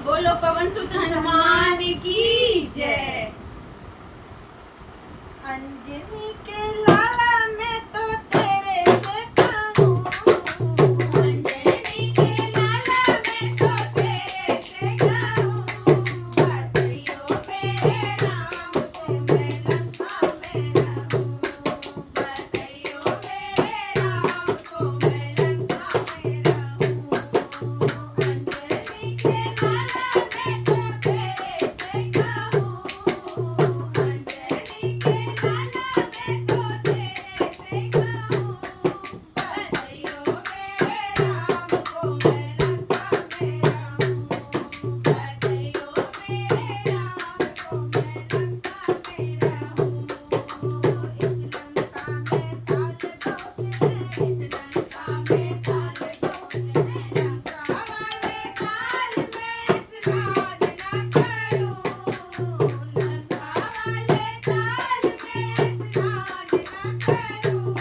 बोलो पवन सुत हनुमान की जय। अंजनी के लाला मैं तो तेरे से कहूँ, अंजनी के लाला मैं तो तेरे से कहूँ, बधाइयों मेरे राम को मैं लंका में रहूँ, बधाइयों मेरे राम को मैं लंका में रहूँ। अंजनी के लाला मैं तो तेरे से कहूँ, अंजनी के लाला मैं तो तेरे से कहूँ, बधाइयों मेरे राम को मैं लंका में रहूँ, बधाइयों मेरे राम को मैं लंका में रहूँ। इस लंका में ताल बहुत है, इस लंका में ताल बहुत है, लंका वाले ताल में इस राज न करूँ, लंका वाले ताल में इस राज न करूँ।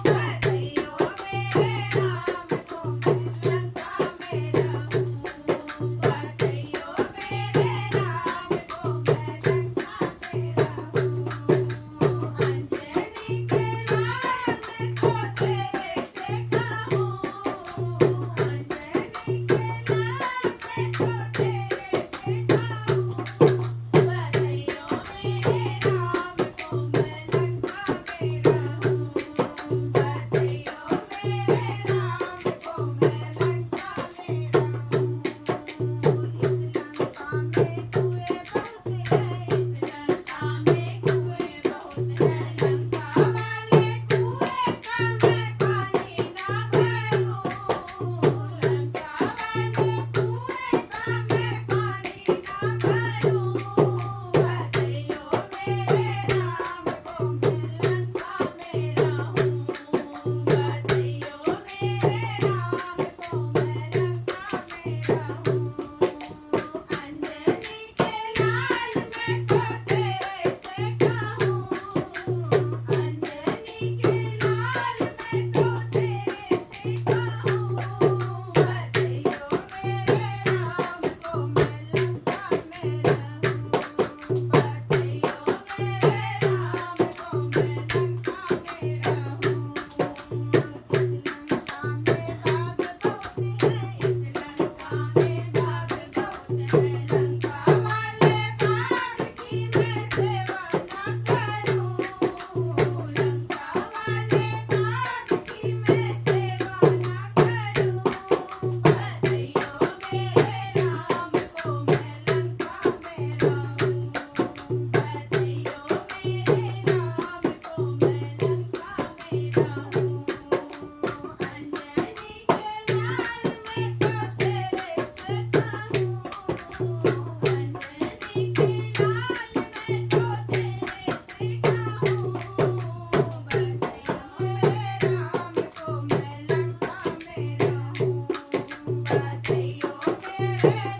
बधाइयों मेरे राम को मैं लंका में रहूँ, बधाइयों मेरे राम को मैं लंका में रहूँ। अंजनी के लाल मैं तो तेरे से कहूँ, अंजनी के लाल मैं तो तेरे से कहूँ, बधाइयों मेरे राम को मैं लंका में रहूँ, बधाइयों मेरे राम को मैं लंका में रहूँ। इस लंका में कुएं बहुत है, इस लंका में कुएं बहुत है, लंका वाले कुएं का मैं पानी ना भरूँ, लंका वाले कुएं का मैं पानी ना भरूँ। बधाइयों मेरे राम को मैं लंका में रहूँ, बधाइयों मेरे राम को मैं लंका में रहूँ। अंजनी के लाल मैं तो तेरे से कहूँ, अंजनी के लाल मैं तो तेरे से कहूँ, बधाइयों मेरे राम को मैं लंका में रहूँ, बधाइयों मेरे राम को मैं लंका में रहूँ। इस लंका में बाग बहुत है, इस लंका में बाग बहुत है, लंका वाले बाग की मैं सेवा ना करूँ, लंका वाले बाग की मैं सेवा ना करूँ। बधाइयों मेरे राम को मैं लंका में रहूँ, बधाइयों मेरे राम को मैं लंका में रहूँ। अंजनी के लाल मैं तो तेरे से कहूँ, अंजनी के लाल मैं तो तेरे से कहूँ, बधाइयों मेरे राम को मैं लंका में रहूँ, बधाइयों मेरे